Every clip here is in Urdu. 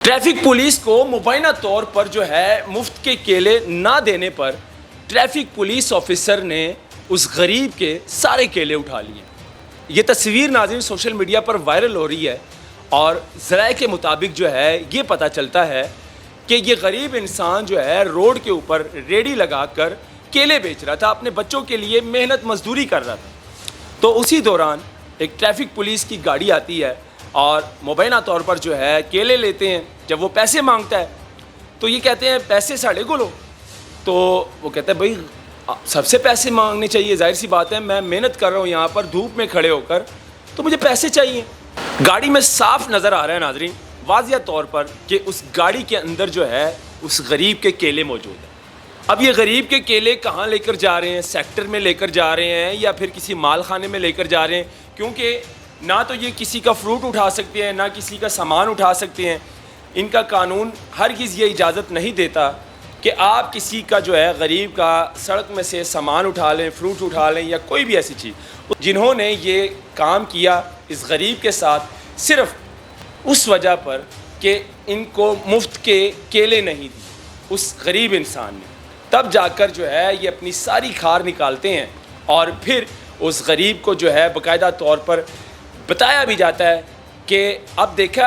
ٹریفک پولیس کو مبینہ طور پر جو ہے مفت کے کیلے نہ دینے پر ٹریفک پولیس آفیسر نے اس غریب کے سارے کیلے اٹھا لیے۔ یہ تصویر ناظرین سوشل میڈیا پر وائرل ہو رہی ہے اور ذرائع کے مطابق جو ہے یہ پتہ چلتا ہے کہ یہ غریب انسان جو ہے روڈ کے اوپر ریڑھی لگا کر کیلے بیچ رہا تھا، اپنے بچوں کے لیے محنت مزدوری کر رہا تھا۔ تو اسی دوران ایک ٹریفک پولیس کی گاڑی آتی ہے اور مبینہ طور پر جو ہے کیلے لیتے ہیں۔ جب وہ پیسے مانگتا ہے تو یہ کہتے ہیں پیسے ساڑھے کو لو، تو وہ کہتا ہے بھائی سب سے پیسے مانگنے چاہیے، ظاہر سی بات ہے، میں محنت کر رہا ہوں یہاں پر دھوپ میں کھڑے ہو کر، تو مجھے پیسے چاہیے۔ گاڑی میں صاف نظر آ رہا ہے ناظرین واضح طور پر کہ اس گاڑی کے اندر جو ہے اس غریب کے کیلے موجود ہیں۔ اب یہ غریب کے کیلے کہاں لے کر جا رہے ہیں؟ سیکٹر میں لے کر جا رہے ہیں یا پھر کسی مال خانے میں لے کر جا رہے ہیں؟ کیونکہ نہ تو یہ کسی کا فروٹ اٹھا سکتے ہیں، نہ کسی کا سامان اٹھا سکتے ہیں۔ ان کا قانون ہرگز یہ اجازت نہیں دیتا کہ آپ کسی کا جو ہے غریب کا سڑک میں سے سامان اٹھا لیں، فروٹ اٹھا لیں یا کوئی بھی ایسی چیز۔ جنہوں نے یہ کام کیا اس غریب کے ساتھ صرف اس وجہ پر کہ ان کو مفت کے کیلے نہیں دی اس غریب انسان نے، تب جا کر جو ہے یہ اپنی ساری کھار نکالتے ہیں اور پھر اس غریب کو جو ہے باقاعدہ طور پر بتایا بھی جاتا ہے کہ اب دیکھا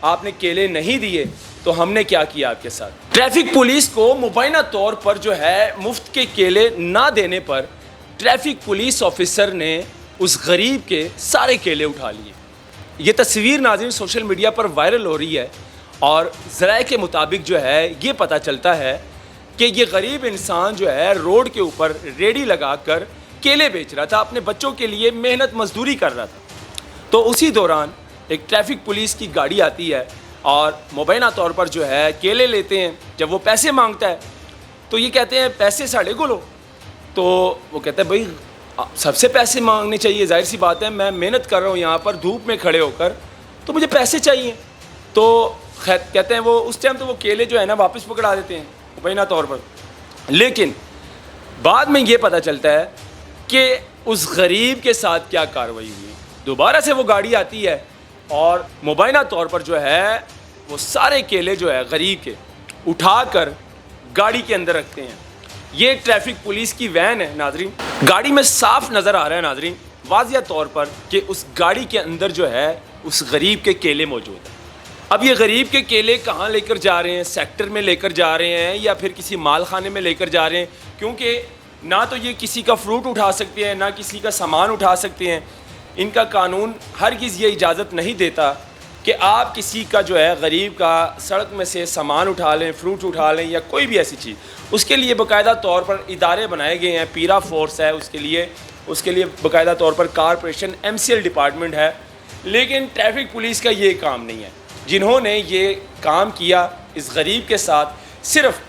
آپ نے کیلے نہیں دیے تو ہم نے کیا کیا آپ کے ساتھ۔ ٹریفک پولیس کو مبینہ طور پر جو ہے مفت کے کیلے نہ دینے پر ٹریفک پولیس آفیسر نے اس غریب کے سارے کیلے اٹھا لیے۔ یہ تصویر ناظرین سوشل میڈیا پر وائرل ہو رہی ہے اور ذرائع کے مطابق جو ہے یہ پتہ چلتا ہے کہ یہ غریب انسان جو ہے روڈ کے اوپر ریڑھی لگا کر کیلے بیچ رہا تھا، اپنے بچوں کے لیے محنت مزدوری کر رہا تھا۔ تو اسی دوران ایک ٹریفک پولیس کی گاڑی آتی ہے اور مبینہ طور پر جو ہے کیلے لیتے ہیں۔ جب وہ پیسے مانگتا ہے تو یہ کہتے ہیں پیسے ساڑھے کو لو، تو وہ کہتا ہے بھائی سب سے پیسے مانگنے چاہیے، ظاہر سی بات ہے، میں محنت کر رہا ہوں یہاں پر دھوپ میں کھڑے ہو کر، تو مجھے پیسے چاہیے۔ تو کہتے ہیں وہ اس ٹائم تو وہ کیلے جو ہے نا واپس پکڑا دیتے ہیں مبینہ طور پر، لیکن بعد میں یہ پتہ چلتا ہے کہ اس غریب کے ساتھ کیا کارروائی ہوئی۔ دوبارہ سے وہ گاڑی آتی ہے اور مبینہ طور پر جو ہے وہ سارے کیلے جو ہے غریب کے اٹھا کر گاڑی کے اندر رکھتے ہیں۔ یہ ٹریفک پولیس کی وین ہے ناظرین، گاڑی میں صاف نظر آ رہا ہے ناظرین واضح طور پر کہ اس گاڑی کے اندر جو ہے اس غریب کے کیلے موجود ہیں۔ اب یہ غریب کے کیلے کہاں لے کر جا رہے ہیں؟ سیکٹر میں لے کر جا رہے ہیں یا پھر کسی مال خانے میں لے کر جا رہے ہیں؟ کیونکہ نہ تو یہ کسی کا فروٹ اٹھا سکتے ہیں، نہ کسی کا سامان اٹھا سکتے ہیں۔ ان کا قانون ہرگز یہ اجازت نہیں دیتا کہ آپ کسی کا جو ہے غریب کا سڑک میں سے سامان اٹھا لیں، فروٹ اٹھا لیں یا کوئی بھی ایسی چیز۔ اس کے لیے باقاعدہ طور پر ادارے بنائے گئے ہیں، پیرا فورس ہے اس کے لیے باقاعدہ طور پر کارپوریشن MCL ڈپارٹمنٹ ہے، لیکن ٹریفک پولیس کا یہ کام نہیں ہے۔ جنہوں نے یہ کام کیا اس غریب کے ساتھ صرف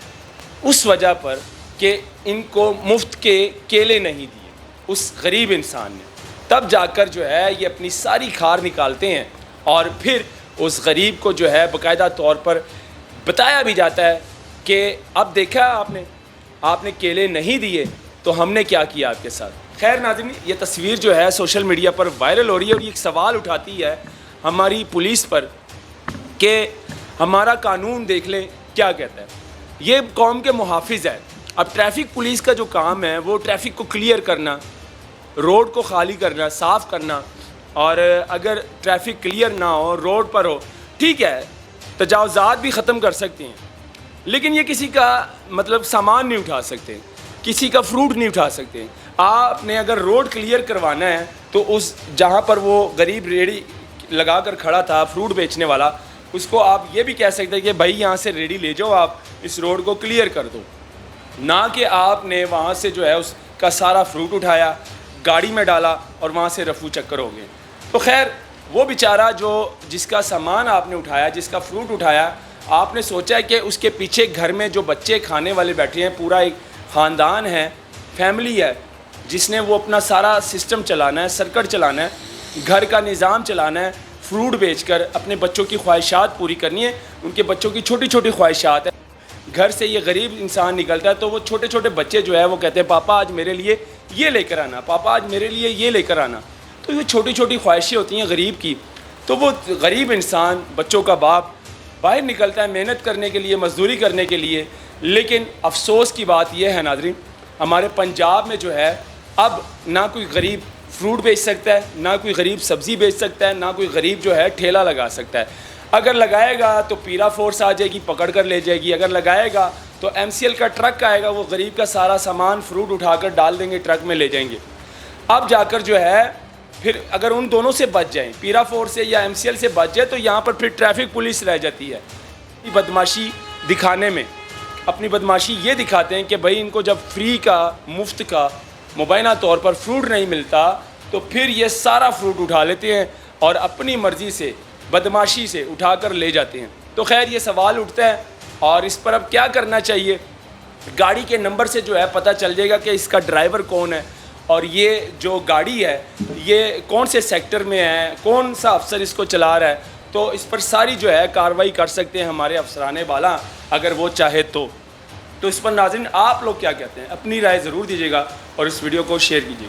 اس وجہ پر کہ ان کو مفت کے کیلے نہیں دیے اس غریب انسان نے، تب جا کر جو ہے یہ اپنی ساری کھار نکالتے ہیں اور پھر اس غریب کو جو ہے باقاعدہ طور پر بتایا بھی جاتا ہے کہ اب دیکھا آپ نے کیلے نہیں دیے تو ہم نے کیا کیا آپ کے ساتھ۔ خیر ناظرین، یہ تصویر جو ہے سوشل میڈیا پر وائرل ہو رہی ہے اور یہ ایک سوال اٹھاتی ہے ہماری پولیس پر کہ ہمارا قانون دیکھ لیں کیا کہتا ہے۔ یہ قوم کے محافظ ہے۔ اب ٹریفک پولیس کا جو کام ہے وہ ٹریفک کو کلیئر کرنا، روڈ کو خالی کرنا، صاف کرنا، اور اگر ٹریفک کلیئر نہ ہو، روڈ پر ہو، ٹھیک ہے تجاوزات بھی ختم کر سکتے ہیں، لیکن یہ کسی کا سامان نہیں اٹھا سکتے، کسی کا فروٹ نہیں اٹھا سکتے۔ آپ نے اگر روڈ کلیئر کروانا ہے تو اس جہاں پر وہ غریب ریڑھی لگا کر کھڑا تھا فروٹ بیچنے والا، اس کو آپ یہ بھی کہہ سکتے ہیں کہ بھائی یہاں سے ریڑھی لے جاؤ، آپ اس روڈ کو کلیئر کر دو، نہ کہ آپ نے وہاں سے جو ہے اس کا سارا فروٹ اٹھایا، گاڑی میں ڈالا اور وہاں سے رفو چکر ہو گئے۔ تو خیر وہ بیچارہ جس کا سامان آپ نے اٹھایا، جس کا فروٹ اٹھایا، آپ نے سوچا ہے کہ اس کے پیچھے گھر میں جو بچے کھانے والے بیٹھے ہیں، پورا ایک خاندان ہے، فیملی ہے، جس نے وہ اپنا سارا سسٹم چلانا ہے، سرکٹ چلانا ہے، گھر کا نظام چلانا ہے، فروٹ بیچ کر اپنے بچوں کی خواہشات پوری کرنی ہے۔ ان کے بچوں کی چھوٹی چھوٹی خواہشات ہیں۔ گھر سے یہ غریب انسان نکلتا ہے تو وہ چھوٹے چھوٹے بچے جو ہے وہ کہتے ہیں پاپا آج میرے لیے یہ لے کر آنا، پاپا آج میرے لیے یہ لے کر آنا۔ تو یہ چھوٹی چھوٹی خواہشیں ہوتی ہیں غریب کی، تو وہ غریب انسان، بچوں کا باپ، باہر نکلتا ہے محنت کرنے کے لیے, مزدوری کرنے کے لیے. لیکن افسوس کی بات یہ ہے ناظرین, ہمارے پنجاب میں جو ہے اب نہ کوئی غریب فروٹ بیچ سکتا ہے, نہ کوئی غریب سبزی بیچ سکتا ہے, نہ کوئی غریب جو ہے ٹھیلا لگا سکتا ہے. اگر لگائے گا تو پیرا فورس آ جائے گی, پکڑ کر لے جائے گی. اگر لگائے گا تو MCL کا ٹرک آئے گا, وہ غریب کا سارا سامان فروٹ اٹھا کر ڈال دیں گے, ٹرک میں لے جائیں گے. اب جا کر جو ہے پھر اگر ان دونوں سے بچ جائیں, پیرا فورس سے یا MCL سے بچ جائے, تو یہاں پر پھر ٹریفک پولیس رہ جاتی ہے. بدماشی دکھانے میں اپنی بدماشی یہ دکھاتے ہیں کہ بھائی ان کو جب فری کا, مفت کا مبینہ طور پر فروٹ نہیں ملتا تو پھر یہ سارا فروٹ اٹھا لیتے ہیں اور اپنی مرضی سے بدماشی سے اٹھا کر لے جاتے ہیں. تو خیر یہ سوال اٹھتا ہے اور اس پر اب کیا کرنا چاہیے. گاڑی کے نمبر سے جو ہے پتہ چل جائے گا کہ اس کا ڈرائیور کون ہے اور یہ جو گاڑی ہے یہ کون سے سیکٹر میں ہے, کون سا افسر اس کو چلا رہا ہے. تو اس پر ساری جو ہے کارروائی کر سکتے ہیں ہمارے افسران بالا اگر وہ چاہے تو. اس پر ناظرین آپ لوگ کیا کہتے ہیں, اپنی رائے ضرور دیجیے گا اور اس ویڈیو کو شیئر کیجیے گا.